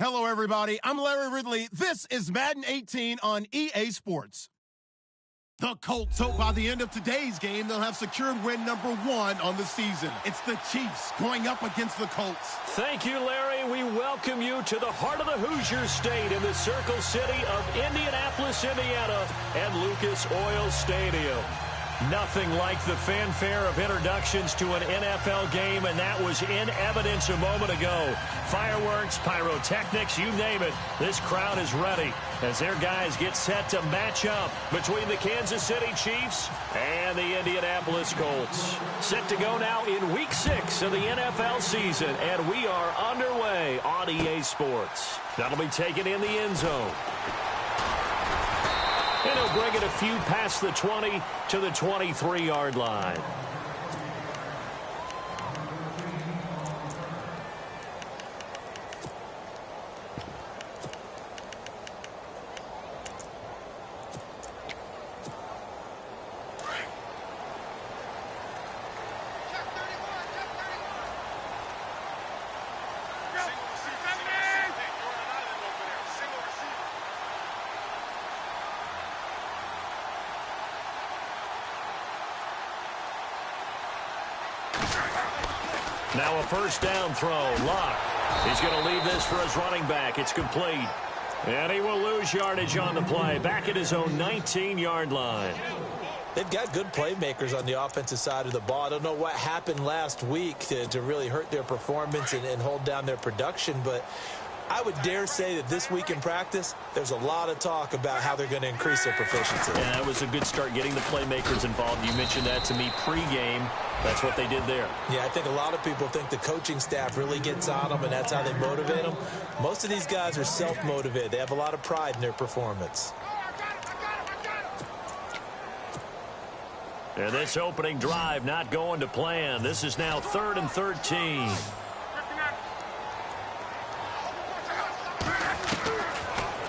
Hello, everybody. I'm Larry Ridley. This is Madden 18 on EA Sports. The Colts hope by the end of today's game they'll have secured win number 1 on the season. It's the Chiefs going up against the Colts. Thank you, Larry. We welcome you to the heart of the Hoosier State in the Circle City of Indianapolis, Indiana, and Lucas Oil Stadium. Nothing like the fanfare of introductions to an NFL game, and that was in evidence a moment ago. Fireworks, pyrotechnics, you name it. This crowd is ready as their guys get set to match up between the Kansas City Chiefs and the Indianapolis Colts. Set to go now in Week 6 of the NFL season, and we are underway on EA Sports. That'll be taken in the end zone. And he'll bring it a few past the 20 to the 23-yard line. Now a first down throw. Luck. He's going to leave this for his running back. It's complete. And he will lose yardage on the play. Back at his own 19-yard line. They've got good playmakers on the offensive side of the ball. I don't know what happened last week to really hurt their performance and hold down their production, but I would dare say that this week in practice, there's a lot of talk about how they're going to increase their proficiency. Yeah, that was a good start getting the playmakers involved. You mentioned that to me pregame. That's what they did there. Yeah, I think a lot of people think the coaching staff really gets on them, and that's how they motivate them. Most of these guys are self-motivated. They have a lot of pride in their performance. And this opening drive not going to plan. This is now 3rd and 13.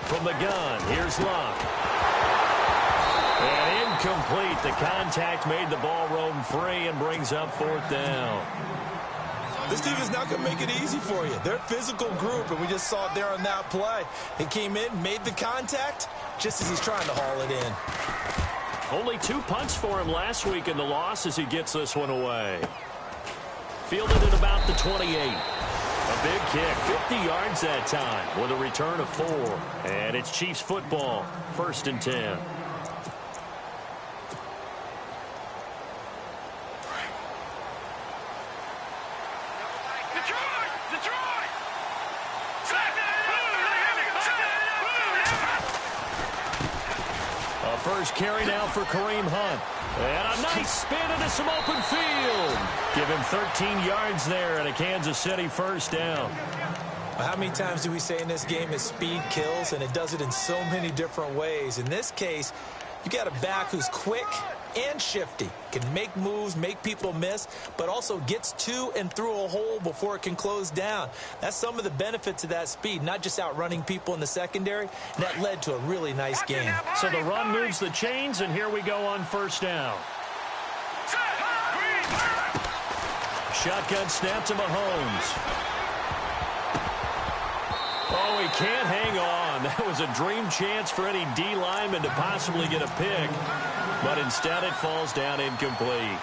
From the gun, here's Luck. And incomplete. The contact made the ball roam free and brings up 4th down. This team is not going to make it easy for you. They're a physical group, and we just saw it there on that play. He came in, made the contact, just as he's trying to haul it in. Only 2 punts for him last week in the loss as he gets this one away. Fielded at about the 28. A big kick, 50 yards that time with a return of 4. And it's Chiefs football, 1st and 10. A first carry now for Kareem Hunt. And a nice spin into some open field. Give him 13 yards there and a Kansas City first down. How many times do we say in this game that speed kills, and it does it in so many different ways? In this case, you got a back who's quick and shifty, can make moves, make people miss, but also gets to and through a hole before it can close down. That's some of the benefits of that speed, not just outrunning people in the secondary. And that led to a really nice game. So the run moves the chains, and here we go on first down. Shotgun snap to Mahomes. Oh, he can't hang on. That was a dream chance for any D lineman to possibly get a pick. But instead it falls down incomplete.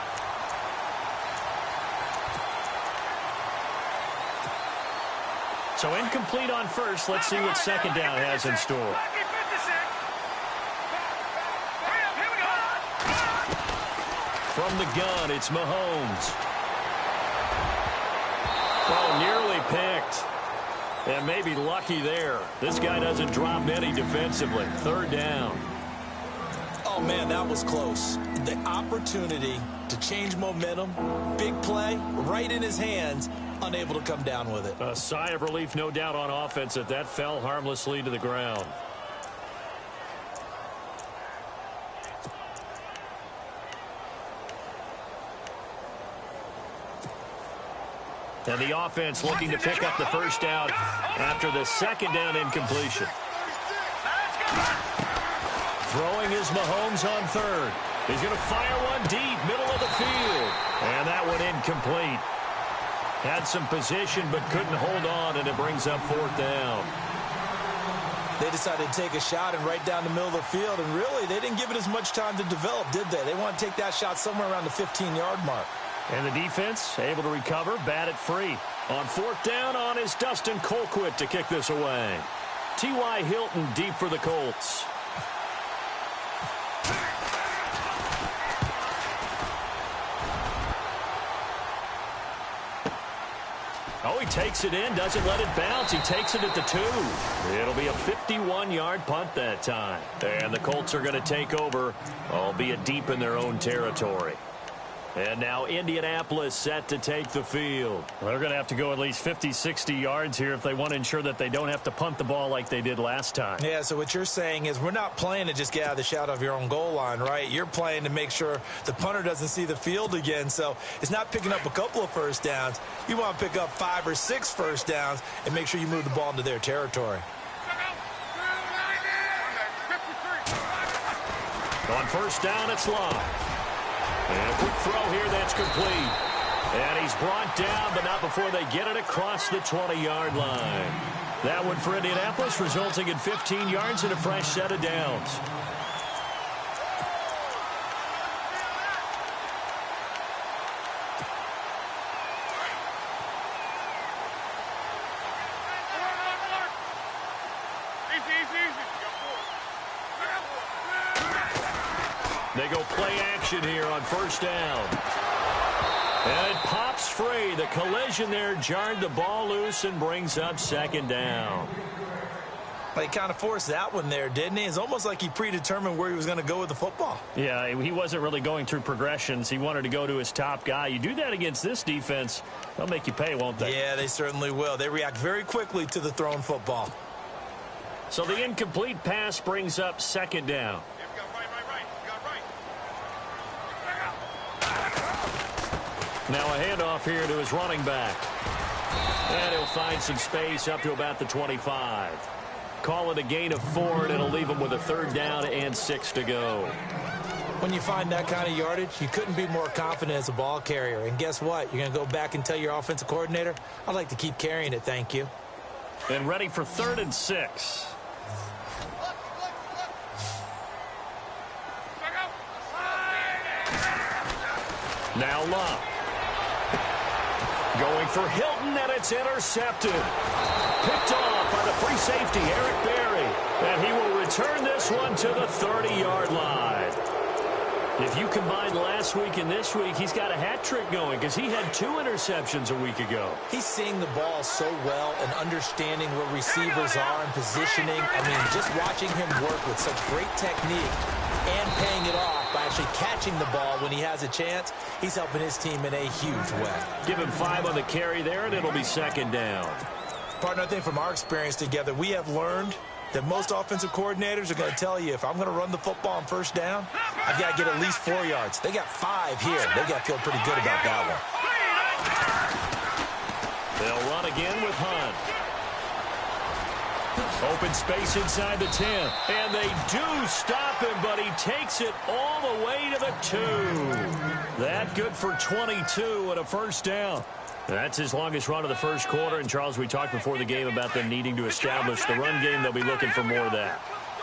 So incomplete on first. Let's see what second down has in store. From the gun, it's Mahomes. Oh, nearly picked. And maybe lucky there. This guy doesn't drop many defensively. 3rd down. Oh, man, that was close. The opportunity to change momentum, big play, right in his hands, unable to come down with it. A sigh of relief, no doubt, on offense that fell harmlessly to the ground. And the offense looking to pick up the first down after the second down incompletion. Throwing is Mahomes on 3rd. He's going to fire one deep, middle of the field. And that one incomplete. Had some position but couldn't hold on, and it brings up 4th down. They decided to take a shot and right down the middle of the field, and really, they didn't give it as much time to develop, did they? They want to take that shot somewhere around the 15-yard mark. And the defense able to recover, bat it free. On 4th down on is Dustin Colquitt to kick this away. T.Y. Hilton deep for the Colts. Oh, he takes it in, doesn't let it bounce. He takes it at the 2. It'll be a 51-yard punt that time. And the Colts are going to take over, albeit deep in their own territory. And now Indianapolis set to take the field. Well, they're going to have to go at least 50, 60 yards here if they want to ensure that they don't have to punt the ball like they did last time. Yeah, so what you're saying is we're not playing to just get out of the shadow of your own goal line, right? You're playing to make sure the punter doesn't see the field again. So it's not picking up a couple of first downs. You want to pick up 5 or 6 first downs and make sure you move the ball into their territory. On 1st down, it's Long. And a quick throw here that's complete. And he's brought down, but not before they get it across the 20-yard line. That one for Indianapolis, resulting in 15 yards and a fresh set of downs. They go play action here on 1st down. And it pops free. The collision there jarred the ball loose and brings up 2nd down. Well, he kind of forced that one there, didn't he? It's almost like he predetermined where he was going to go with the football. Yeah, he wasn't really going through progressions. He wanted to go to his top guy. You do that against this defense, they'll make you pay, won't they? Yeah, they certainly will. They react very quickly to the thrown football. So the incomplete pass brings up 2nd down. Now a handoff here to his running back. And he'll find some space up to about the 25. Call it a gain of 4, and it'll leave him with a 3rd down and 6 to go. When you find that kind of yardage, you couldn't be more confident as a ball carrier. And guess what? You're going to go back and tell your offensive coordinator, I'd like to keep carrying it, thank you. And ready for 3rd and 6. Now Love. Going for Hilton, and it's intercepted. Picked off by the free safety, Eric Berry. And he will return this one to the 30-yard line. If you combine last week and this week, he's got a hat trick going because he had 2 interceptions a week ago. He's seeing the ball so well and understanding where receivers are and positioning. I mean, just watching him work with such great technique and paying it off by actually catching the ball when he has a chance, he's helping his team in a huge way. Give him 5 on the carry there, and it'll be 2nd down. Partner, I think from our experience together, we have learned that most offensive coordinators are going to tell you, if I'm going to run the football on 1st down, I've got to get at least 4 yards. They got 5 here. They got to feel pretty good about that one. They'll run again with Hunt. Open space inside the 10. And they do stop him, but he takes it all the way to the 2. That good for 22 and a 1st down. That's his longest run of the 1st quarter. And, Charles, we talked before the game about them needing to establish the run game. They'll be looking for more of that.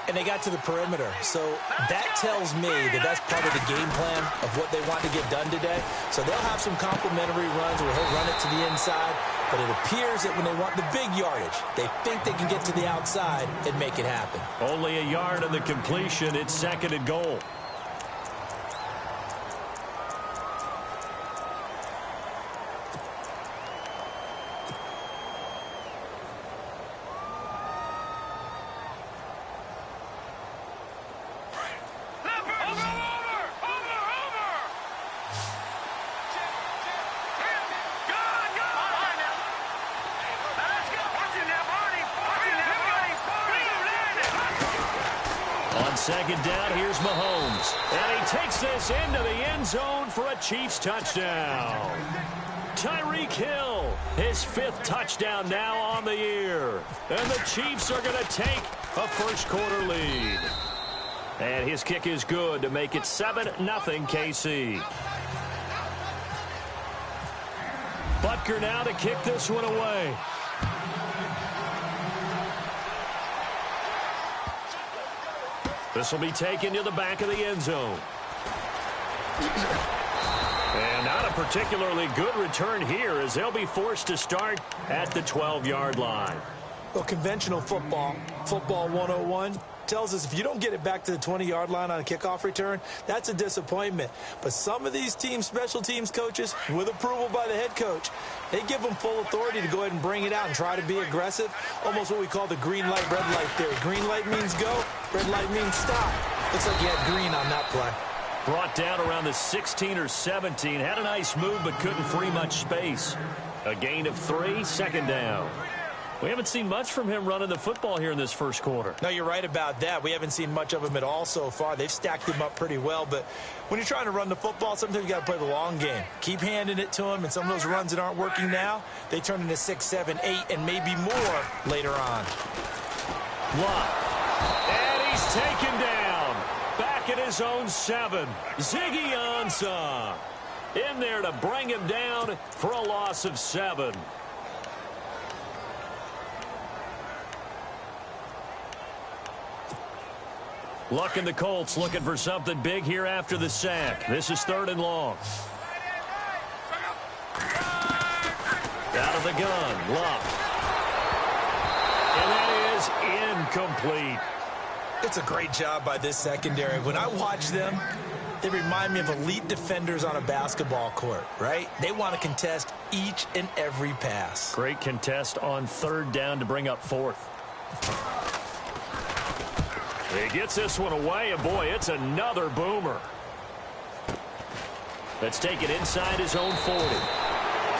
And they got to the perimeter. So that tells me that that's part of the game plan of what they want to get done today. So they'll have some complimentary runs where he'll run it to the inside. But it appears that when they want the big yardage, they think they can get to the outside and make it happen. Only a yard on the completion. It's 2nd and goal. On 2nd down, here's Mahomes. And he takes this into the end zone for a Chiefs touchdown. Tyreek Hill, his 5th touchdown now on the year. And the Chiefs are going to take a 1st quarter lead. And his kick is good to make it 7-0 KC. Butker now to kick this one away. This will be taken to the back of the end zone. And not a particularly good return here as they'll be forced to start at the 12-yard line. Well, conventional football 101, tells us if you don't get it back to the 20-yard line on a kickoff return, that's a disappointment. But some of these teams, special teams coaches, with approval by the head coach, they give them full authority to go ahead and bring it out and try to be aggressive, almost what we call the green light, red light theory. Green light means go, red light means stop. Looks like you had green on that play. Brought down around the 16 or 17. Had a nice move, but couldn't free much space. A gain of 3, second down. We haven't seen much from him running the football here in this first quarter. No, you're right about that. We haven't seen much of him at all so far. They've stacked him up pretty well, but when you're trying to run the football, sometimes you got to play the long game. Keep handing it to him, and some of those runs that aren't working now, they turn into 6, 7, 8, and maybe more later on. Luck. And he's taken down. Back at his own 7. Ziggy Ansah in there to bring him down for a loss of 7. Luck and the Colts looking for something big here after the sack. This is 3rd and long. Out of the gun, Luck. And that is incomplete. It's a great job by this secondary. When I watch them, they remind me of elite defenders on a basketball court, right? They want to contest each and every pass. Great contest on 3rd down to bring up 4th. He gets this one away, and boy, it's another boomer. Let's take it inside his own 40.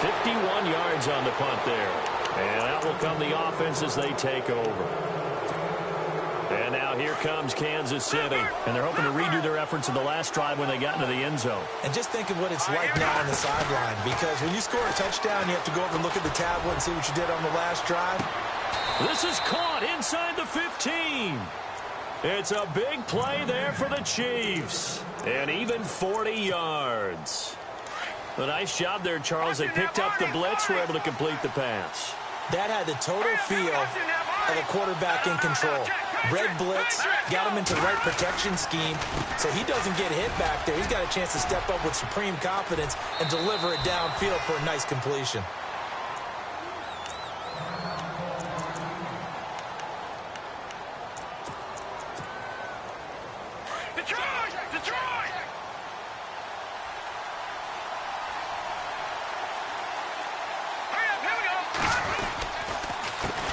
51 yards on the punt there. And out will come the offense as they take over. And now here comes Kansas City. And they're hoping to redo their efforts in the last drive when they got into the end zone. And just think of what it's like now on the sideline. Because when you score a touchdown, you have to go over and look at the tablet and see what you did on the last drive. This is caught inside the 15. It's a big play there for the Chiefs. And even 40 yards. A nice job there, Charles. They picked up the blitz, were able to complete the pass. That had the total feel of a quarterback in control. Red blitz, got him into the right protection scheme, so he doesn't get hit back there. He's got a chance to step up with supreme confidence and deliver it downfield for a nice completion.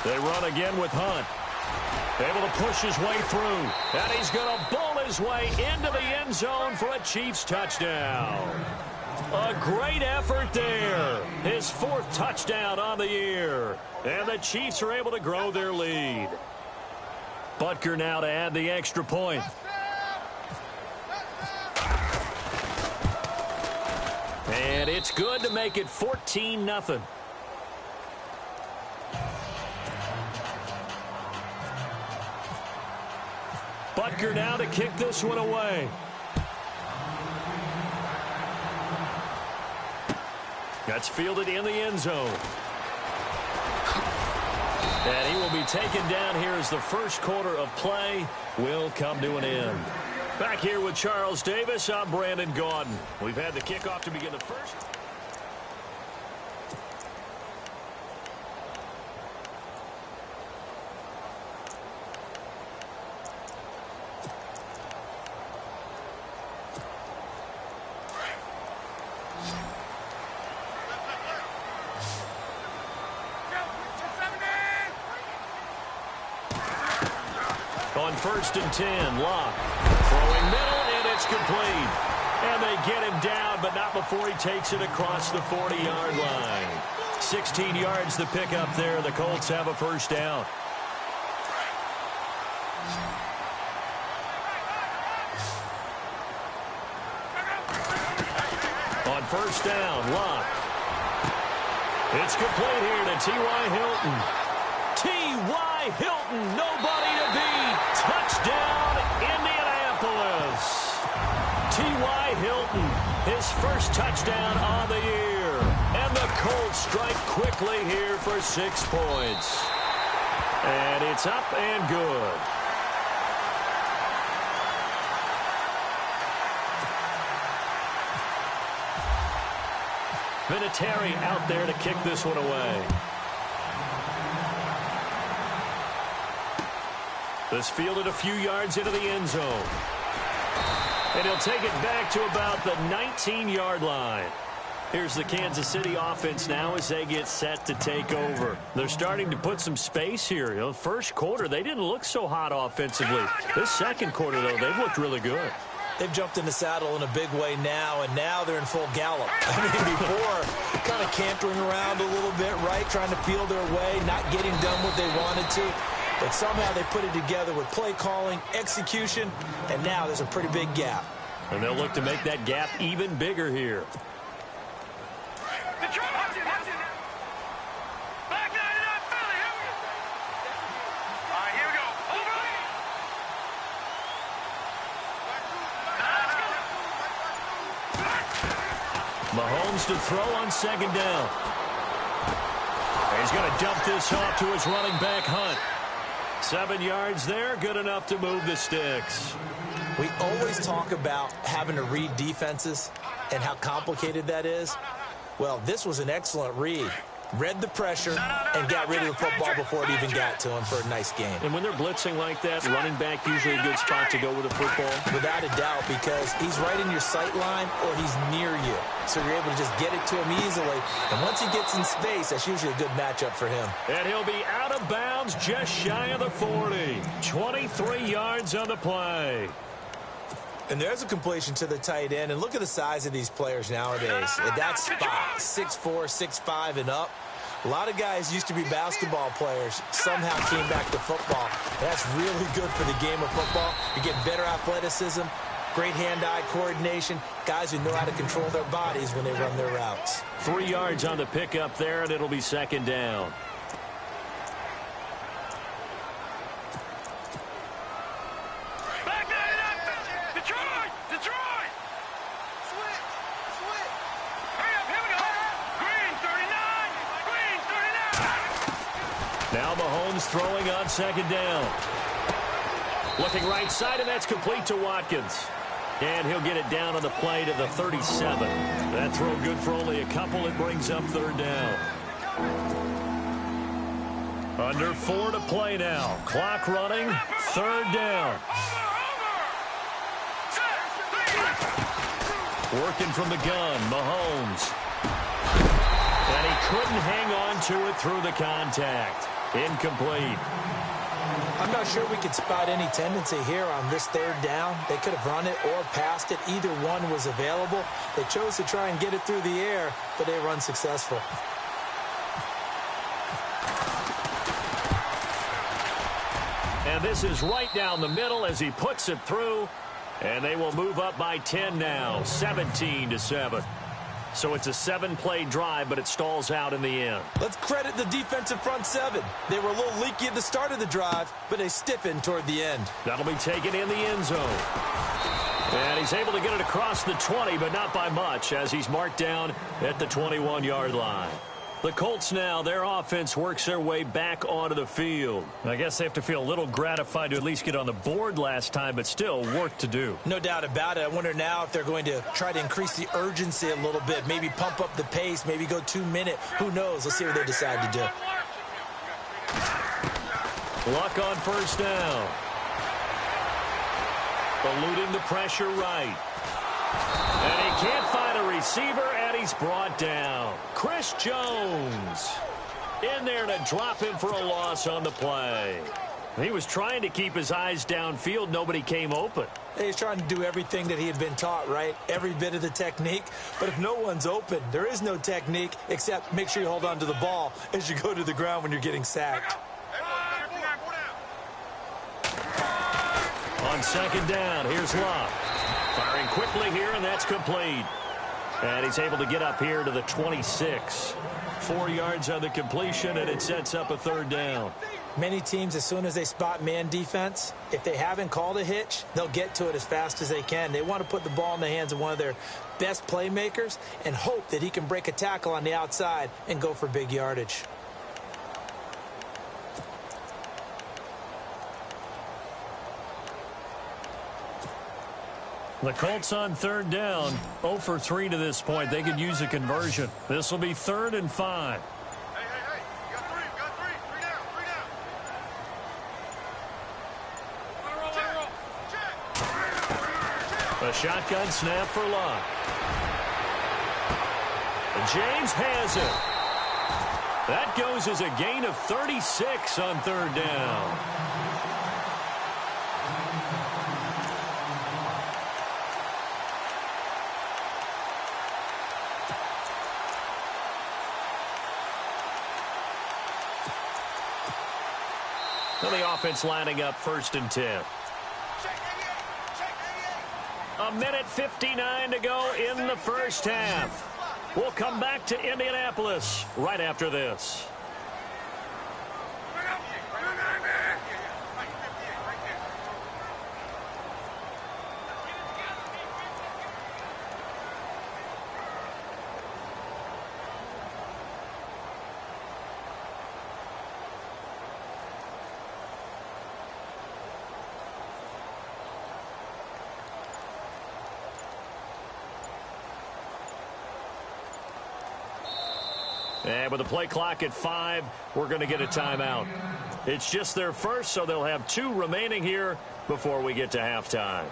They run again with Hunt. Able to push his way through. And he's going to bowl his way into the end zone for a Chiefs touchdown. A great effort there. His 4th touchdown on the year. And the Chiefs are able to grow their lead. Butker now to add the extra point. And it's good to make it 14-0. Butker now to kick this one away. That's fielded in the end zone. And he will be taken down here as the first quarter of play will come to an end. Back here with Charles Davis, I'm Brandon Gaudin. We've had the kickoff to begin the first. On 1st and 10, Locke throwing middle, and it's complete. And they get him down, but not before he takes it across the 40-yard line. 16 yards to pick up there. The Colts have a first down. On 1st down, Locke. It's complete here to T.Y. Hilton. T.Y. Hilton, nobody to beat. Touchdown, Indianapolis. T.Y. Hilton, his first touchdown on the year. And the Colts strike quickly here for 6 points. And it's up and good. Vinatieri out there to kick this one away. This fielded a few yards into the end zone. And he'll take it back to about the 19-yard line. Here's the Kansas City offense now as they get set to take over. They're starting to put some space here. You know, first quarter, they didn't look so hot offensively. This second quarter, though, they've looked really good. They've jumped in the saddle in a big way now, and now they're in full gallop. I mean, before, kind of cantering around a little bit, right, trying to feel their way, not getting done what they wanted to. But somehow they put it together with play calling, execution, and now there's a pretty big gap. And they'll look to make that gap even bigger here. Mahomes to throw on second down. He's going to dump this off to his running back, Hunt. 7 yards there, good enough to move the sticks. We always talk about having to read defenses and how complicated that is. Well, this was an excellent read. Read the pressure and got rid of the football before it even got to him for a nice game. And when they're blitzing like that, running back usually a good spot to go with the football? Without a doubt, because he's right in your sight line or he's near you. So you're able to just get it to him easily. And once he gets in space, that's usually a good matchup for him. And he'll be out of bounds just shy of the 40. 23 yards on the play. And there's a completion to the tight end. And look at the size of these players nowadays. At that spot, 6'4", 6'5", and up. A lot of guys used to be basketball players, somehow came back to football. That's really good for the game of football. You get better athleticism, great hand-eye coordination, guys who know how to control their bodies when they run their routes. 3 yards on the pickup there, and it'll be second down. Now Mahomes throwing on second down. Looking right side, and that's complete to Watkins. And he'll get it down on the play to the 37. That throw good for only a couple. It brings up third down. Under 4 to play now. Clock running. Third down. Working from the gun, Mahomes. And he couldn't hang on to it through the contact. Incomplete. I'm not sure we could spot any tendency here on this third down. They could have run it or passed it. Either one was available. They chose to try and get it through the air, but they were unsuccessful. And this is right down the middle as he puts it through. And they will move up by 10 now, 17-7. So it's a 7-play drive, but it stalls out in the end. Let's credit the defensive front seven. They were a little leaky at the start of the drive, but they stiffened toward the end. That'll be taken in the end zone. And he's able to get it across the 20, but not by much, as he's marked down at the 21-yard line. The Colts now, their offense works their way back onto the field. I guess they have to feel a little gratified to at least get on the board last time, but still work to do. No doubt about it. I wonder now if they're going to try to increase the urgency a little bit, maybe pump up the pace, maybe go 2-minute. Who knows? Let's see what they decide to do. Luck on first down. Eluding the pressure right. And he can't find a receiver, and he's brought down. Chris Jones in there to drop him for a loss on the play. He was trying to keep his eyes downfield. Nobody came open. He's trying to do everything that he had been taught, right? Every bit of the technique. But if no one's open, there is no technique except make sure you hold on to the ball as you go to the ground when you're getting sacked. On second down, here's Luck. Firing quickly here, and that's complete. And he's able to get up here to the 26. 4 yards on the completion, and it sets up a third down. Many teams, as soon as they spot man defense, if they haven't called a hitch, they'll get to it as fast as they can. They want to put the ball in the hands of one of their best playmakers and hope that he can break a tackle on the outside and go for big yardage. The Colts on third down, 0 for 3 to this point. They could use a conversion. This will be 3rd and 5. You got three. Three down. A shotgun snap for Luck. James has it. That goes as a gain of 36 on third down. Well, the offense lining up 1st and 10. A minute 59 to go in the first half. We'll come back to Indianapolis right after this. And with the play clock at 5, we're going to get a timeout. It's just their first, so they'll have 2 remaining here before we get to halftime.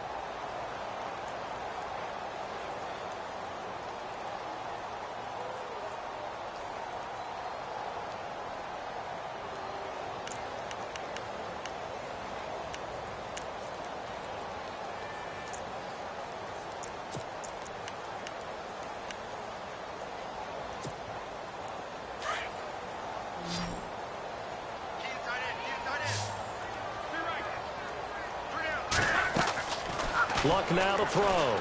Luck now to throw.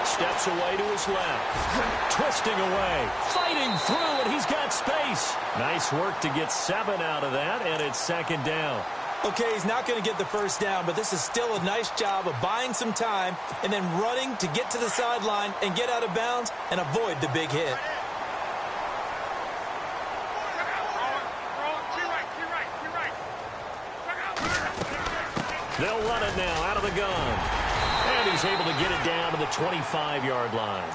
Steps away to his left. Twisting away. Fighting through, and he's got space. Nice work to get 7 out of that, and it's 2nd down. Okay, he's not going to get the first down, but this is still a nice job of buying some time and then running to get to the sideline and get out of bounds and avoid the big hit. They'll run it now out of the gun. And he's able to get it down to the 25-yard line.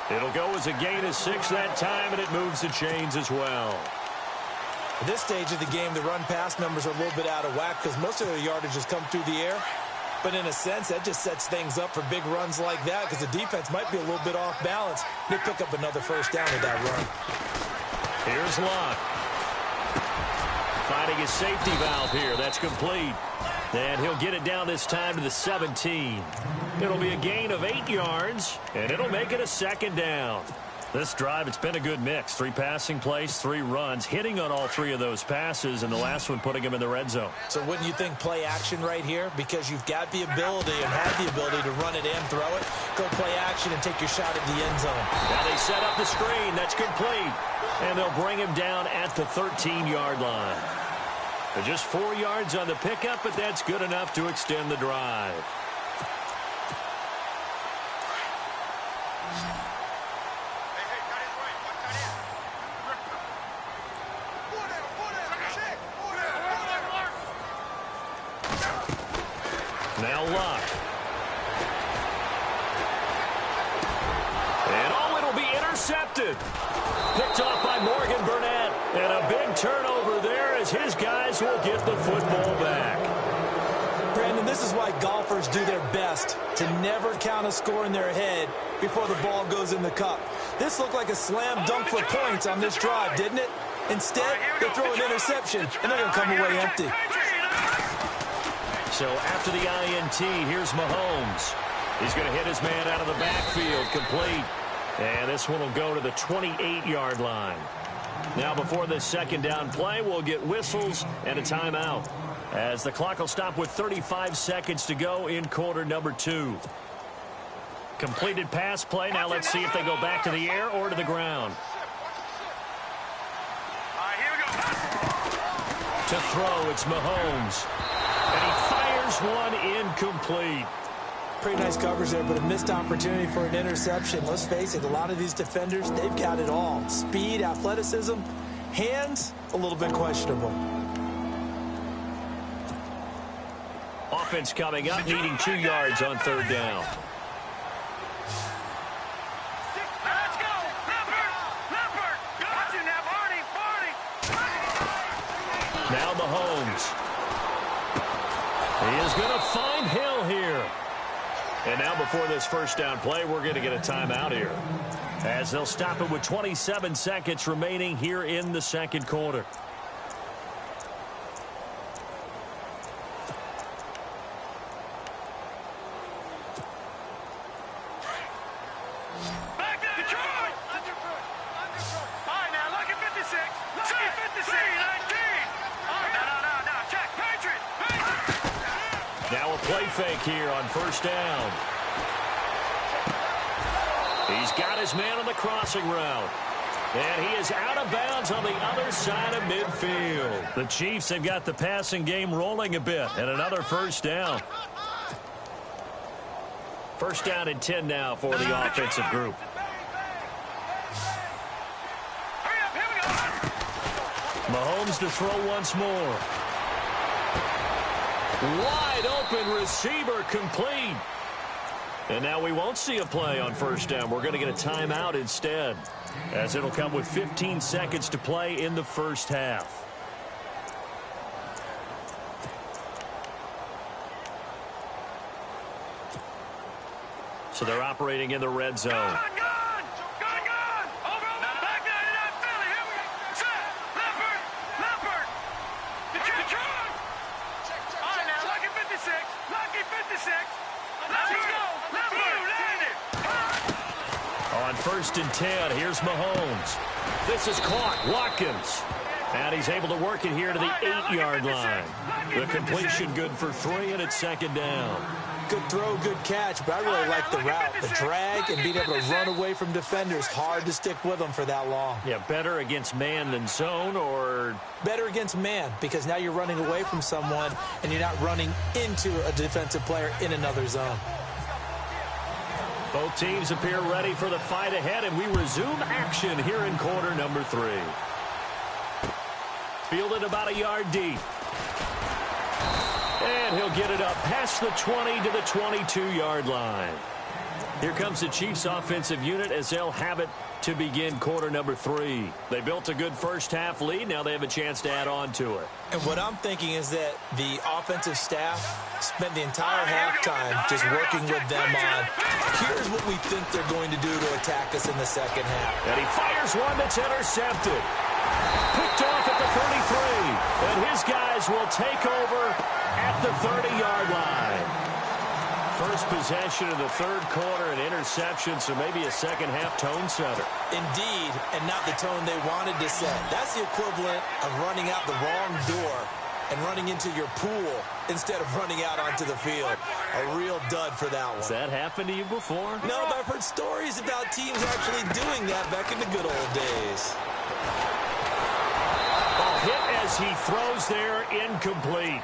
It'll go as a gain of 6 that time, and it moves the chains as well. At this stage of the game, the run-pass numbers are a little bit out of whack because most of their yardage has come through the air. But in a sense, that just sets things up for big runs like that because the defense might be a little bit off balance. They pick up another first down with that run. Here's Luck. Finding his safety valve here. That's complete. And he'll get it down this time to the 17. It'll be a gain of 8 yards, and it'll make it a 2nd down. This drive, it's been a good mix. 3 passing plays, 3 runs, hitting on all 3 of those passes, and the last one putting him in the red zone. So wouldn't you think play action right here? Because you've got the ability and have the ability to run it and throw it. Go play action and take your shot at the end zone. Now they set up the screen. That's complete. And they'll bring him down at the 13-yard line. Just 4 yards on the pickup, but that's good enough to extend the drive. Now Luck. And oh, it'll be intercepted. Picked off by Morgan Burnett. And a big turnover there as his guys will get the football back. Brandon, this is why golfers do their best to never count a score in their head before the ball goes in the cup. This looked like a slam dunk for points on this drive, didn't it? Instead, they throw an interception, and they're going to come away empty. So after the INT, here's Mahomes. He's going to hit his man out of the backfield, complete. And this one will go to the 28-yard line. Now before this 2nd down play, we'll get whistles and a timeout, as the clock will stop with 35 seconds to go in quarter number 2. Completed pass play. Now let's see if they go back to the air or to the ground. All right, here we go. To throw, it's Mahomes. And he fires one incomplete. Pretty nice coverage there, but a missed opportunity for an interception. Let's face it, a lot of these defenders, they've got it all. Speed, athleticism, hands, a little bit questionable. Offense coming up, needing 2 yards on third down. Let's go! Leopard! Got you now, Barney! Now Mahomes. He is going to find Hill here. And now before this first down play, we're going to get a timeout here, as they'll stop it with 27 seconds remaining here in the second quarter. Back to Detroit! Underfoot! All right, now, lucky 56. Lucky 56. 19. No. Check. Patriot! Now a play fake here on first down. He's got his man on the crossing route. And he is out of bounds on the other side of midfield. The Chiefs have got the passing game rolling a bit, and another first down. First down and 10 now for the offensive group. Hurry up, here we go. Mahomes to throw once more. Wide open receiver, complete. And now we won't see a play on first down. We're going to get a timeout instead, as it'll come with 15 seconds to play in the first half. So they're operating in the red zone. Gun! Over! Back there to that Philly. Here we go. Set! Leopard! Detroit! All right, now, lucky 56. Lucky 56. Let's go! Leopard! Landed! On first and 10, here's Mahomes. This is caught. Watkins. And he's able to work it here to the 8-yard line. The completion good for 3, and it's second down. Good throw, good catch, but I really like the route. The drag and being able to run away from defenders. Hard to stick with them for that long. Yeah, better against man than zone, or... Better against man, because now you're running away from someone and you're not running into a defensive player in another zone. Both teams appear ready for the fight ahead, and we resume action here in quarter number 3. Fielded about a yard deep. And he'll get it up past the 20 to the 22-yard line. Here comes the Chiefs offensive unit as they'll have it to begin quarter number 3. They built a good first-half lead. Now they have a chance to add on to it. And what I'm thinking is that the offensive staff spent the entire halftime just working with them on, here's what we think they're going to do to attack us in the second half. And he fires one that's intercepted. Picked off at the 33. And his guys will take over at the 30-yard line. First possession of the third quarter, an interception, so maybe a second-half tone setter. Indeed, and not the tone they wanted to set. That's the equivalent of running out the wrong door and running into your pool instead of running out onto the field. A real dud for that one. Has that happened to you before? No, but I've heard stories about teams actually doing that back in the good old days. Hit as he throws there, incomplete.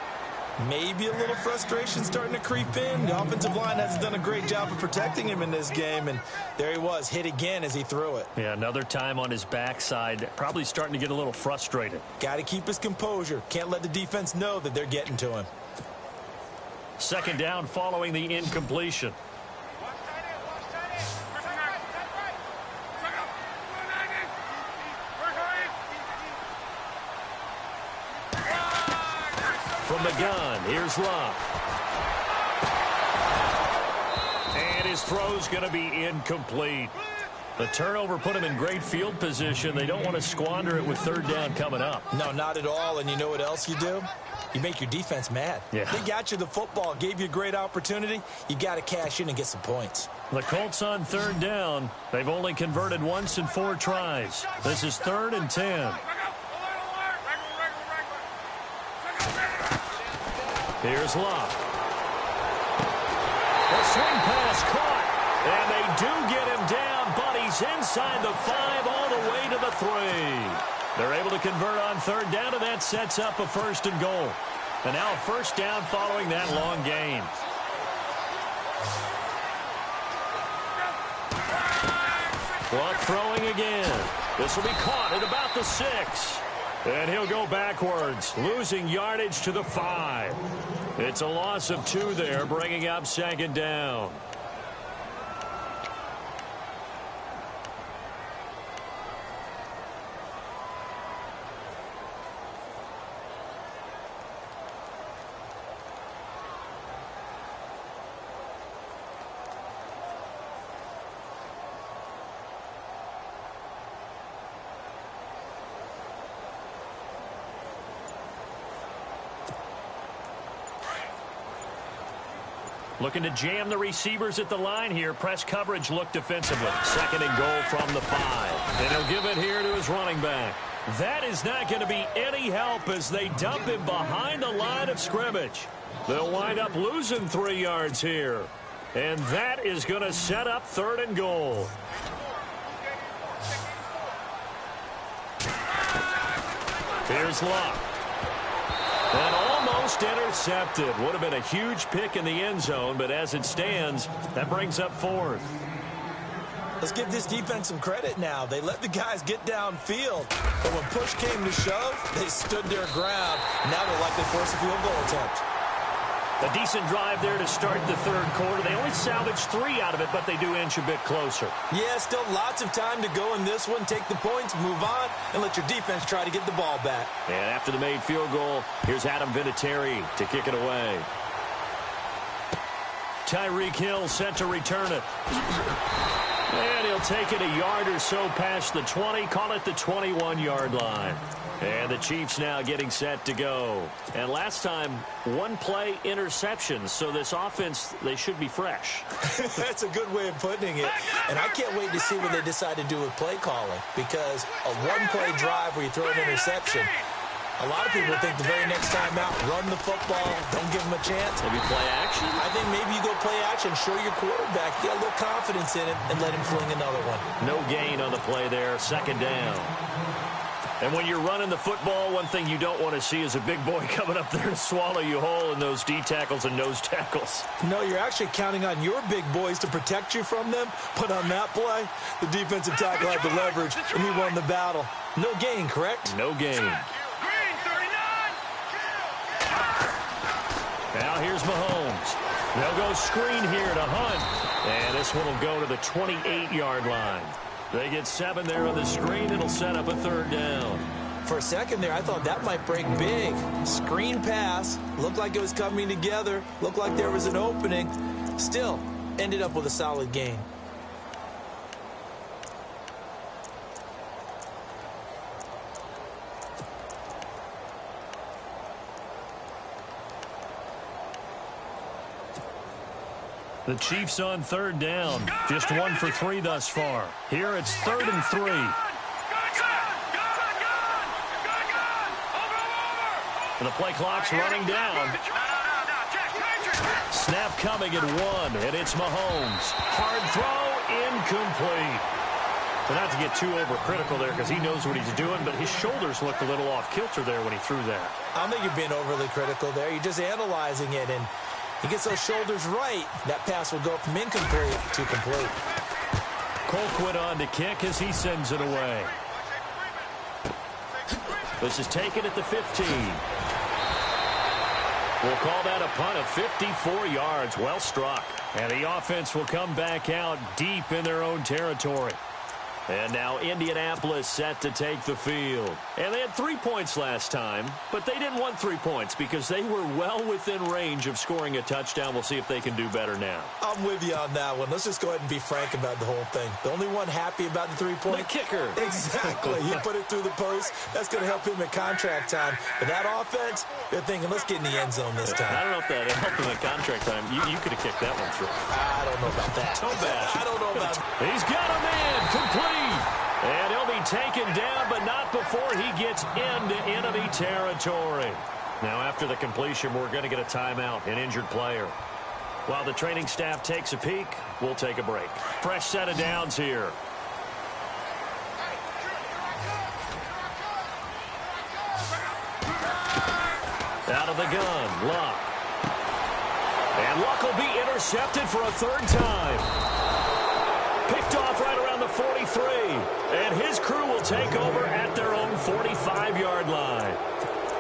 Maybe a little frustration starting to creep in. The offensive line hasn't done a great job of protecting him in this game, and there he was, hit again as he threw it. Yeah, another time on his backside, probably starting to get a little frustrated. Got to keep his composure. Can't let the defense know that they're getting to him. Second down following the incompletion. From the gun, here's Love. And his throw's going to be incomplete. The turnover put him in great field position. They don't want to squander it with third down coming up. No, not at all. And you know what else you do? You make your defense mad. Yeah. They got you the football, gave you a great opportunity. You got to cash in and get some points. The Colts on third down. They've only converted once in 4 tries. This is 3rd and 10. Here's Love. The swing pass caught. And they do get him down, but he's inside the 5 all the way to the 3. They're able to convert on third down, and that sets up a 1st and goal. And now a 1st down following that long gain. Clock throwing again. This will be caught at about the 6. And he'll go backwards, losing yardage to the 5. It's a loss of 2 there, bringing up 2nd down. Looking to jam the receivers at the line here. Press coverage look defensively. 2nd and goal from the 5. And he'll give it here to his running back. That is not going to be any help as they dump him behind the line of scrimmage. They'll wind up losing 3 yards here. And that is going to set up 3rd and goal. Here's Luck. And almost intercepted. Would have been a huge pick in the end zone, but as it stands, that brings up 4th. Let's give this defense some credit now. They let the guys get downfield, but when push came to shove, they stood their ground. Now they'll likely force a field goal attempt. A decent drive there to start the 3rd quarter. They only salvaged 3 out of it, but they do inch a bit closer. Yeah, still lots of time to go in this one. Take the points, move on, and let your defense try to get the ball back. And after the made field goal, here's Adam Vinatieri to kick it away. Tyreek Hill set to return it. And he'll take it a yard or so past the 20, call it the 21-yard line. And the Chiefs now getting set to go. And last time, 1-play interceptions. So this offense, they should be fresh. That's a good way of putting it. And I can't wait to see what they decide to do with play calling. Because a 1-play drive where you throw an interception, a lot of people think the very next time out, run the football, don't give them a chance. Maybe play action? I think maybe you go play action, show your quarterback, get a little confidence in it, and let him fling another one. No gain on the play there, 2nd down. And when you're running the football, one thing you don't want to see is a big boy coming up there to swallow you whole in those D tackles and nose tackles. No, you're actually counting on your big boys to protect you from them. But on that play, the defensive tackle had the leverage, and he won the battle. No gain, correct? No gain. Now here's Mahomes. They'll go screen here to Hunt. And this one will go to the 28-yard line. They get 7 there on the screen. It'll set up a 3rd down. For a second there, I thought that might break big. Screen pass. Looked like it was coming together. Looked like there was an opening. Still, ended up with a solid gain. The Chiefs on 3rd down. Just 1 for 3 thus far. Here it's 3rd and 3. And the play clock's running down. Snap coming at 1, and it's Mahomes. Hard throw, incomplete. But not to get too overcritical there because he knows what he's doing, but his shoulders looked a little off kilter there when he threw that. I don't think you're being overly critical there. You're just analyzing it, and he gets those shoulders right. That pass will go from incomplete to complete. Colquitt on to kick as he sends it away. This is taken at the 15. We'll call that a punt of 54 yards. Well struck. And the offense will come back out deep in their own territory. And now Indianapolis set to take the field. And they had 3 points last time, but they didn't want 3 points because they were well within range of scoring a touchdown. We'll see if they can do better now. I'm with you on that one. Let's just go ahead and be frank about the whole thing. The only one happy about the 3-point? The kicker. Exactly. He put it through the post. That's going to help him at contract time. But that offense, they're thinking, let's get in the end zone this time. I don't know if that helped him at contract time. You could have kicked that one through. I don't know about that. So bad. I don't know about that. He's got a man complete. And he'll be taken down, but not before he gets into enemy territory. Now, after the completion, we're going to get a timeout, an injured player. While the training staff takes a peek, we'll take a break. Fresh set of downs here. Out of the gun, Luck. And Luck will be intercepted for a third time. Picked off right around the 43. And his crew will take over at their own 45-yard line.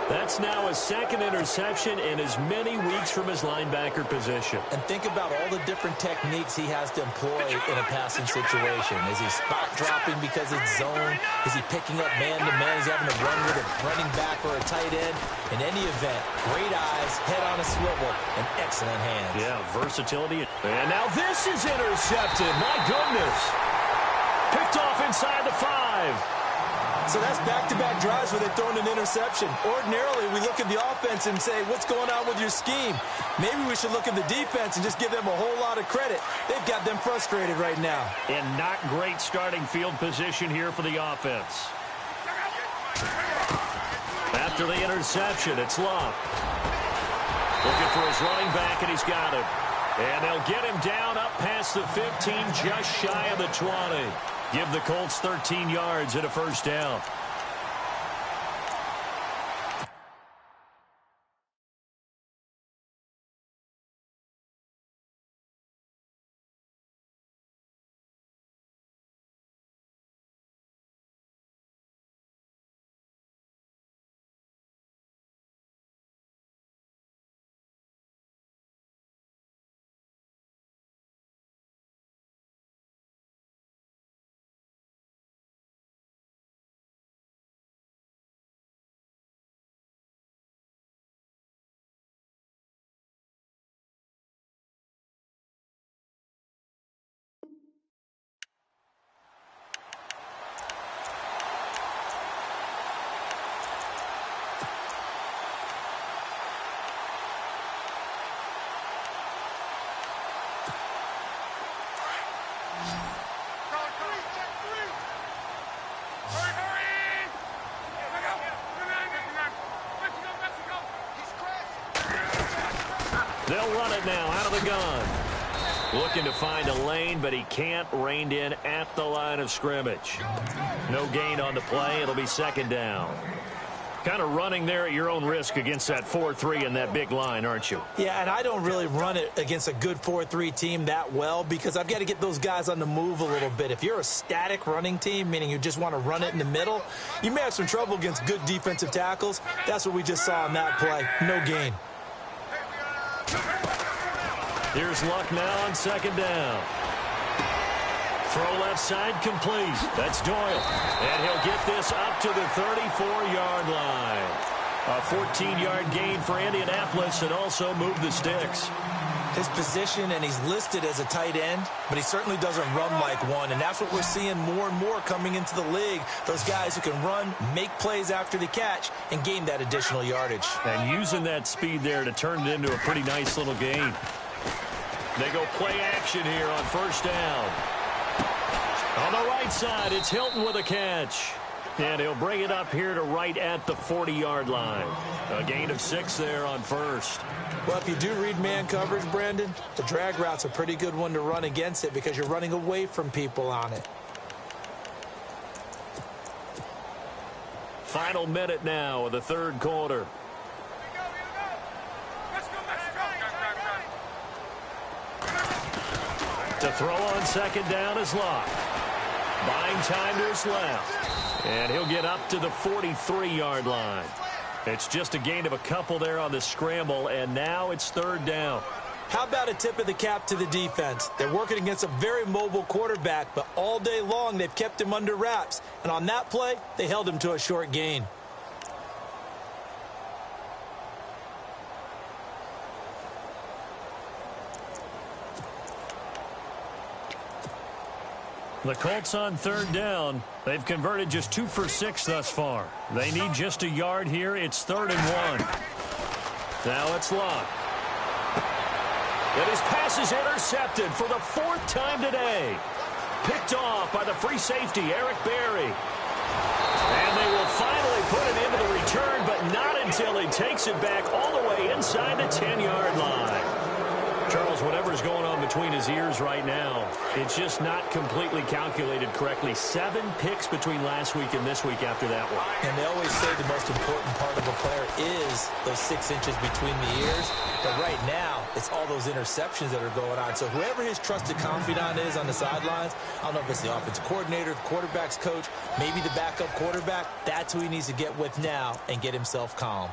That's now his second interception in as many weeks from his linebacker position. And think about all the different techniques he has to employ in a passing situation. Is he spot dropping because it's zone? Is he picking up man-to-man? Is he having to run with a running back or a tight end? In any event, great eyes, head on a swivel, and excellent hands. Yeah, versatility. And now this is intercepted. My goodness. Picked off inside the 5. So that's back-to-back drives where they've thrown an interception. Ordinarily, we look at the offense and say, what's going on with your scheme? Maybe we should look at the defense and just give them a whole lot of credit. They've got them frustrated right now. And not great starting field position here for the offense. After the interception, it's Luck. Looking for his running back, and he's got him. And they'll get him down up past the 15, just shy of the 20. Give the Colts 13 yards and a first down. They'll run it now out of the gun. Looking to find a lane, but he can't. Reined in at the line of scrimmage. No gain on the play. It'll be second down. Kind of running there at your own risk against that 4-3 and that big line, aren't you? Yeah, and I don't really run it against a good 4-3 team that well because I've got to get those guys on the move a little bit. If you're a static running team, meaning you just want to run it in the middle, you may have some trouble against good defensive tackles. That's what we just saw on that play. No gain. Here's Luck now on second down. Throw left side complete. That's Doyle. And he'll get this up to the 34-yard line. A 14-yard gain for Indianapolis and also move the sticks. His position, and he's listed as a tight end, but he certainly doesn't run like one, and that's what we're seeing more and more coming into the league. Those guys who can run, make plays after the catch, and gain that additional yardage. And using that speed there to turn it into a pretty nice little gain. They go play action here on first down. On the right side, it's Hilton with a catch. And he'll bring it up here to right at the 40-yard line. A gain of 6 there on first. Well, if you do read man coverage, Brandon, the drag route's a pretty good one to run against it because you're running away from people on it. Final minute now of the third quarter. To throw on second down is Luck. Buying time to his left. And he'll get up to the 43-yard line. It's just a gain of a couple there on the scramble, and now it's third down. How about a tip of the cap to the defense? They're working against a very mobile quarterback, but all day long they've kept him under wraps. And on that play, they held him to a short gain. The Colts on third down. They've converted just 2 for 6 thus far. They need just a yard here. It's 3rd and 1. Now it's Luck. And his pass is intercepted for the 4th time today. Picked off by the free safety, Eric Berry. And they will finally put it into the return, but not until he takes it back all the way inside the 10-yard line. Charles, whatever whatever's going on between his ears right now, it's just not completely calculated correctly. 7 picks between last week and this week after that one. And they always say the most important part of a player is those 6 inches between the ears. But right now, it's all those interceptions that are going on. So whoever his trusted confidant is on the sidelines, I don't know if it's the offensive coordinator, the quarterback's coach, maybe the backup quarterback, that's who he needs to get with now and get himself calm.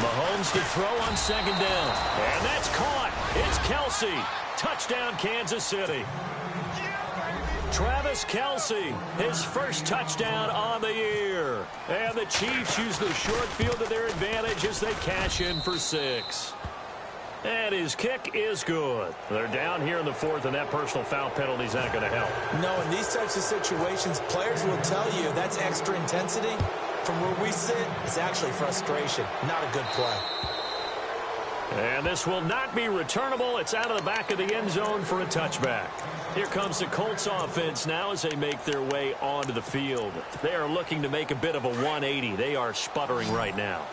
Mahomes to throw on 2nd down. And that's caught. It's Kelsey. Touchdown, Kansas City. Travis Kelsey, his first touchdown on the year. And the Chiefs use the short field to their advantage as they cash in for 6. And his kick is good. They're down here in the 4th, and that personal foul penalty is not going to help. No, in these types of situations, players will tell you that's extra intensity. From where we sit, it's actually frustration. Not a good play. And this will not be returnable. It's out of the back of the end zone for a touchback. Here comes the Colts offense now as they make their way onto the field. They are looking to make a bit of a 180. They are sputtering right now.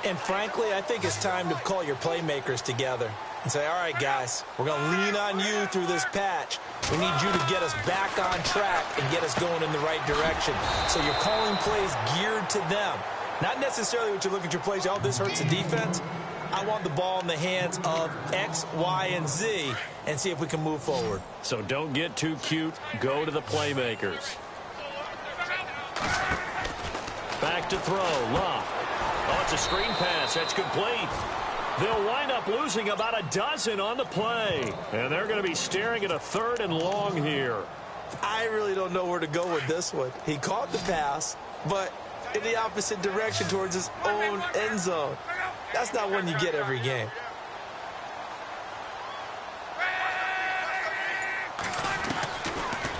And frankly, I think it's time to call your playmakers together and say, all right, guys, we're going to lean on you through this patch. We need you to get us back on track and get us going in the right direction. So you're calling plays geared to them. Not necessarily what you look at your plays, oh, this hurts the defense. I want the ball in the hands of X, Y, and Z and see if we can move forward. So don't get too cute. Go to the playmakers. Back to throw. Love. Oh, it's a screen pass. That's complete. They'll wind up losing about a dozen on the play. And they're going to be staring at a 3rd and long here. I really don't know where to go with this one. He caught the pass, but in the opposite direction towards his own end zone. That's not one you get every game.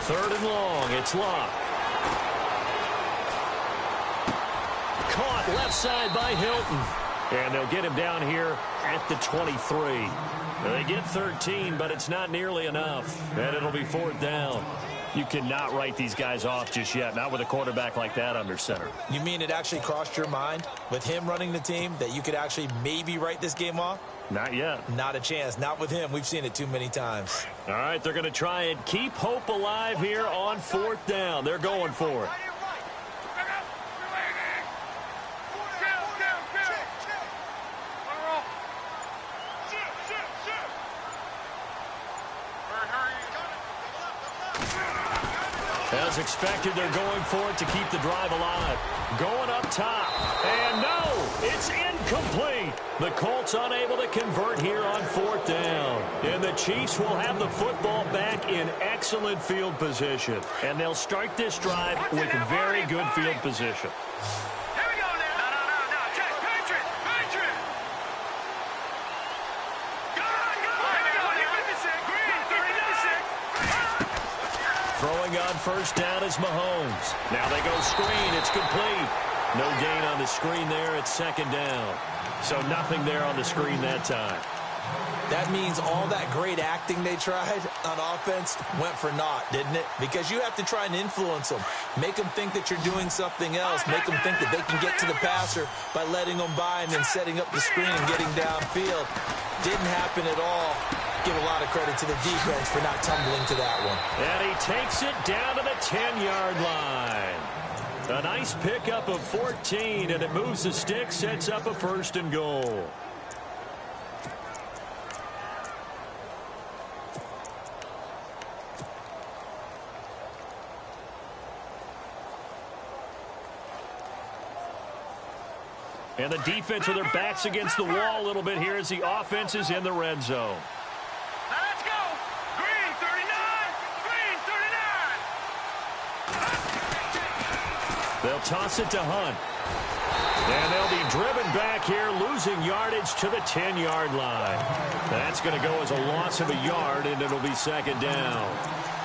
Third and long. It's Locke. Caught left side by Hilton. And they'll get him down here at the 23. They get 13, but it's not nearly enough. And it'll be 4th down. You cannot write these guys off just yet, not with a quarterback like that under center. You mean it actually crossed your mind with him running the team that you could actually maybe write this game off? Not yet. Not a chance. Not with him. We've seen it too many times. All right, they're going to try and keep hope alive here on 4th down. They're going for it. As expected, they're going for it to keep the drive alive. Going up top. And no, it's incomplete. The Colts unable to convert here on 4th down. And the Chiefs will have the football back in excellent field position. And they'll start this drive with very good field position. Here we go now. No. Check. Patriot. Go on. Here we go. 56. Green. 36. Throwing on 1st down is Mahomes. Now they go screen. It's complete. No gain on the screen there. It's 2nd down. So nothing there on the screen that time. That means all that great acting they tried on offense went for naught, didn't it? Because you have to try and influence them. Make them think that you're doing something else. Make them think that they can get to the passer by letting them by and then setting up the screen and getting downfield. Didn't happen at all. Give a lot of credit to the defense for not tumbling to that one. And he takes it down to the 10-yard line. A nice pickup of 14, and it moves the stick, sets up a 1st and goal. And the defense with their backs against the wall a little bit here as the offense is in the red zone. Now let's go. Green 39. Green 39. They'll toss it to Hunt. And they'll be driven back here, losing yardage to the 10-yard line. That's going to go as a loss of a yard, and it'll be 2nd down.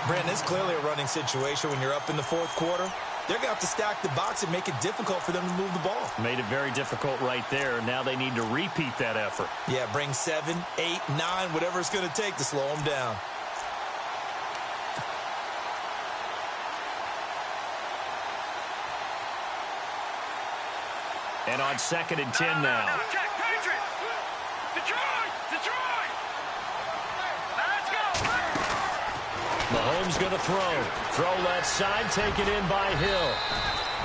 Brandon, it's clearly a running situation when you're up in the 4th quarter. They're going to have to stack the box and make it difficult for them to move the ball. Made it very difficult right there. Now they need to repeat that effort. Yeah, bring 7, 8, 9, whatever it's going to take to slow them down. And on 2nd and 10 now. Check, Patriots. Detroit. Let's go. Mahomes going to throw. Throw left side, taken in by Hill.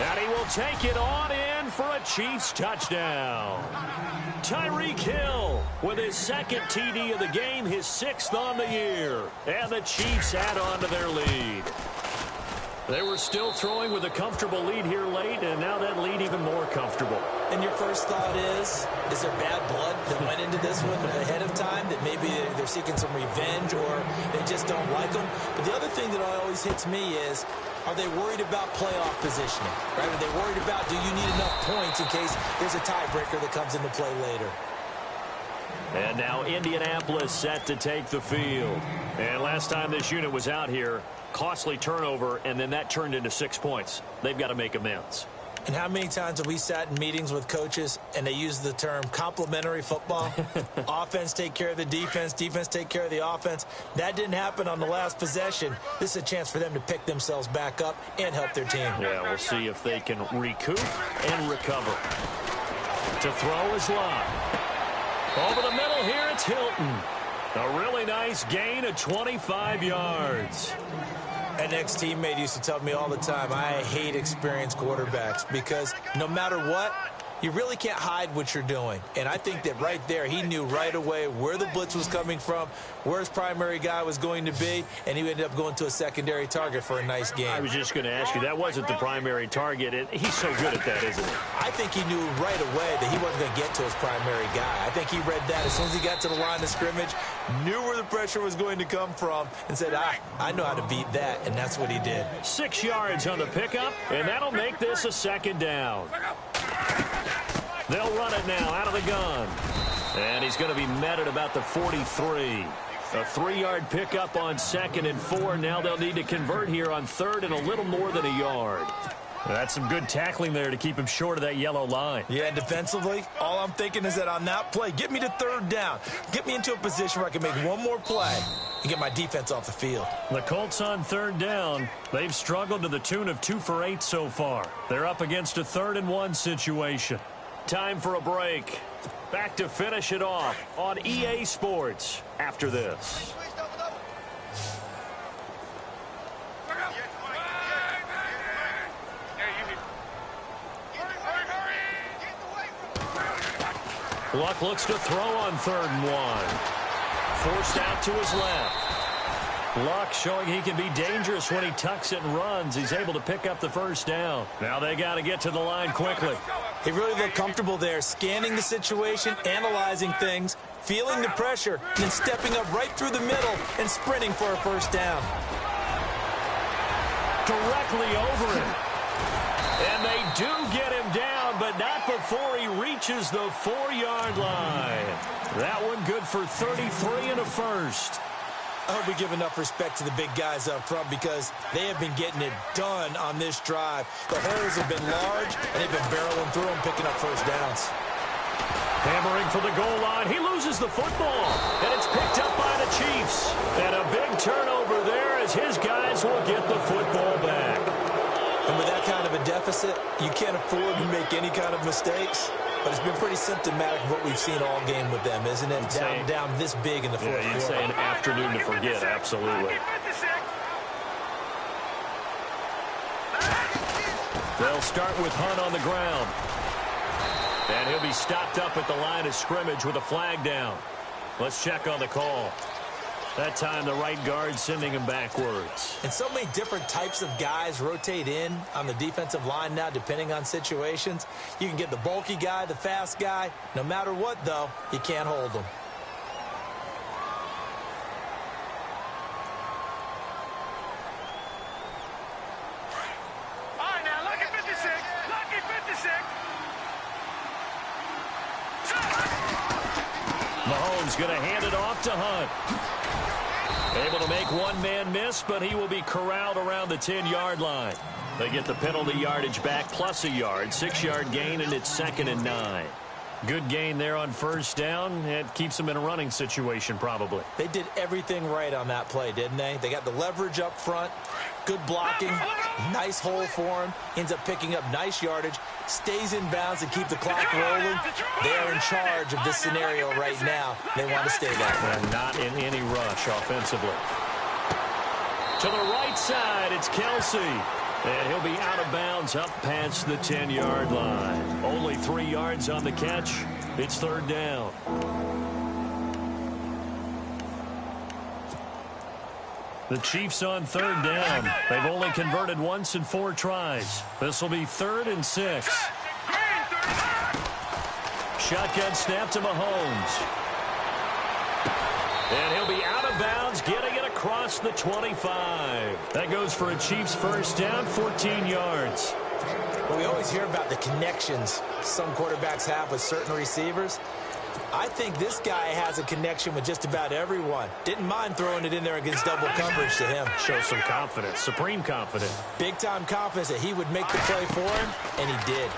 And he will take it on in for a Chiefs touchdown. Tyreek Hill with his 2nd TD of the game, his 6th on the year. And the Chiefs add on to their lead. They were still throwing with a comfortable lead here late, and now that lead even more comfortable. And your first thought is there bad blood that went into this one ahead of time, that maybe they're seeking some revenge or they just don't like them? But the other thing that always hits me is, are they worried about playoff positioning? Right? Are they worried about, do you need enough points in case there's a tiebreaker that comes into play later? And now Indianapolis set to take the field. And last time this unit was out here, costly turnover, and then that turned into 6 points. They've got to make amends. And how many times have we sat in meetings with coaches and they use the term complementary football? Offense take care of the defense, defense take care of the offense. That didn't happen on the last possession. This is a chance for them to pick themselves back up and help their team. Yeah, we'll see if they can recoup and recover. To throw is Locke. Over the middle here, it's Hilton. A really nice gain of 25 yards. An ex-teammate used to tell me all the time, I hate experienced quarterbacks because no matter what, you really can't hide what you're doing. And I think that right there, he knew right away where the blitz was coming from, where his primary guy was going to be, and he ended up going to a secondary target for a nice game. I was just going to ask you, that wasn't the primary target. He's so good at that, isn't he? I think he knew right away that he wasn't going to get to his primary guy. I think he read that as soon as he got to the line of scrimmage, knew where the pressure was going to come from, and said, I know how to beat that, and that's what he did. 6 yards on the pickup, and that'll make this a 2nd down. They'll run it now out of the gun. And he's going to be met at about the 43. A 3-yard pickup on 2nd and 4. Now they'll need to convert here on 3rd and a little more than a yard. That's some good tackling there to keep him short of that yellow line. Yeah, defensively, all I'm thinking is that on that play, get me to 3rd down. Get me into a position where I can make one more play and get my defense off the field. The Colts on 3rd down. They've struggled to the tune of 2 for 8 so far. They're up against a 3rd and 1 situation. Time for a break. Back to finish it off on EA Sports after this. Luck looks to throw on 3rd and 1. Forced out to his left. Luck showing he can be dangerous when he tucks it and runs. He's able to pick up the 1st down. Now they got to get to the line quickly. He really looked comfortable there, scanning the situation, analyzing things, feeling the pressure, and then stepping up right through the middle and sprinting for a 1st down. Directly over him. And they do get him down, but not before he reaches the 4-yard line. That one good for 33 and a 1st. I hope we give enough respect to the big guys up front because they have been getting it done on this drive. The holes have been large, and they've been barreling through them, picking up 1st downs. Hammering for the goal line. He loses the football, and it's picked up by the Chiefs. And a big turnover there as his guys will get the football back. And with that kind of a deficit, you can't afford to make any kind of mistakes. But it's been pretty symptomatic of what we've seen all game with them, isn't it? Down this big in the 4th quarter. Yeah, you'd say an afternoon to forget, absolutely. They'll start with Hunt on the ground. And he'll be stopped up at the line of scrimmage with a flag down. Let's check on the call. That time the right guard sending him backwards. And so many different types of guys rotate in on the defensive line now depending on situations. You can get the bulky guy, the fast guy. No matter what, though, you can't hold them. All right, now, lucky 56. Lucky 56. Mahomes going to hand it off to Hunt. Able to make one man miss, but he will be corralled around the 10-yard line. They get the penalty yardage back plus a yard. 6-yard gain, and it's 2nd and 9. Good gain there on 1st down. It keeps them in a running situation probably. They did everything right on that play, didn't they? They got the leverage up front, Good blocking, nice hole for him, ends up picking up nice yardage, stays in bounds and keep the clock rolling. They are in charge of this scenario right now. They want to stay that way. And not in any rush offensively. To the right side, it's Kelsey. And he'll be out of bounds up past the 10-yard line. Only 3 yards on the catch. It's third down. The Chiefs on third down. They've only converted once in 4 tries. This will be 3rd and 6. Shotgun snap to Mahomes. And he'll be out of bounds, getting it across the 25. That goes for a Chiefs first down, 14 yards. Well, we always hear about the connections some quarterbacks have with certain receivers. I think this guy has a connection with just about everyone. Didn't mind throwing it in there against double coverage to him. Shows some confidence, supreme confidence. Big-time confidence that he would make the play for him, and he did.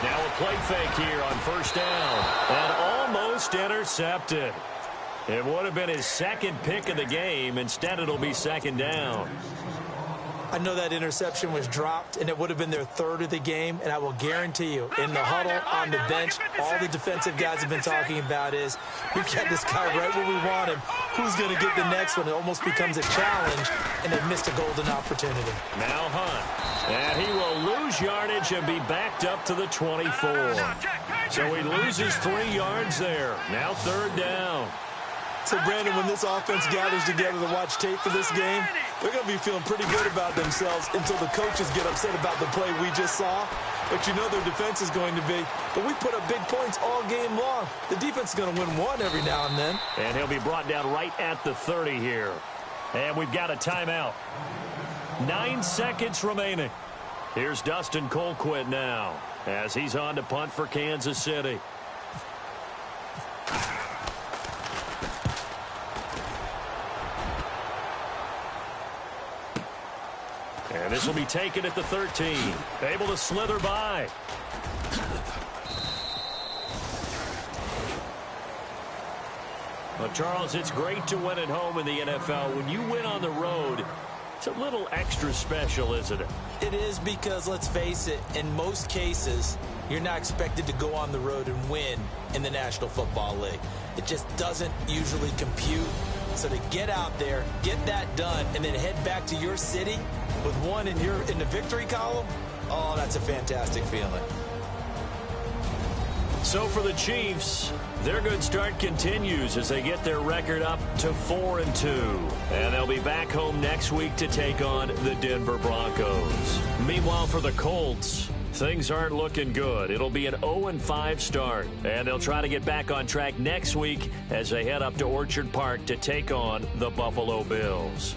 Now a play fake here on first down. And almost intercepted. It would have been his 2nd pick of the game. Instead, it'll be 2nd down. I know that interception was dropped, and it would have been their 3rd of the game, and I will guarantee you, in the huddle, on the bench, all the defensive guys have been talking about is, we've got this guy right where we want him. Who's going to get the next one? It almost becomes a challenge, and they've missed a golden opportunity. Now Hunt. And he will lose yardage and be backed up to the 24. So he loses 3 yards there. Now 3rd down. So, Brandon, when this offense gathers together to watch tape for this game, they're going to be feeling pretty good about themselves until the coaches get upset about the play we just saw. But you know their defense is going to be. But we put up big points all game long. The defense is going to win one every now and then. And he'll be brought down right at the 30 here. And we've got a timeout. 9 seconds remaining. Here's Dustin Colquitt now as he's on to punt for Kansas City. And this will be taken at the 13. Able to slither by. Well, Charles, it's great to win at home in the NFL. When you win on the road, it's a little extra special, isn't it? It is, because, let's face it, in most cases, you're not expected to go on the road and win in the National Football League. It just doesn't usually compute. So to get out there, get that done, and then head back to your city with one in the victory column, oh, that's a fantastic feeling. So for the Chiefs, their good start continues as they get their record up to 4-2. And they'll be back home next week to take on the Denver Broncos. Meanwhile, for the Colts, things aren't looking good. It'll be an 0-5 start. And they'll try to get back on track next week as they head up to Orchard Park to take on the Buffalo Bills.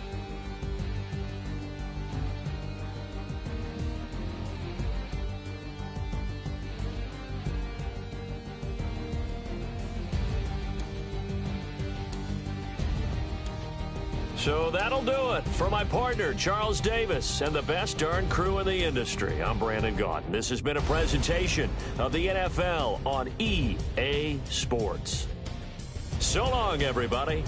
So that'll do it. For my partner, Charles Davis, and the best darn crew in the industry, I'm Brandon Gaudin. This has been a presentation of the NFL on EA Sports. So long, everybody.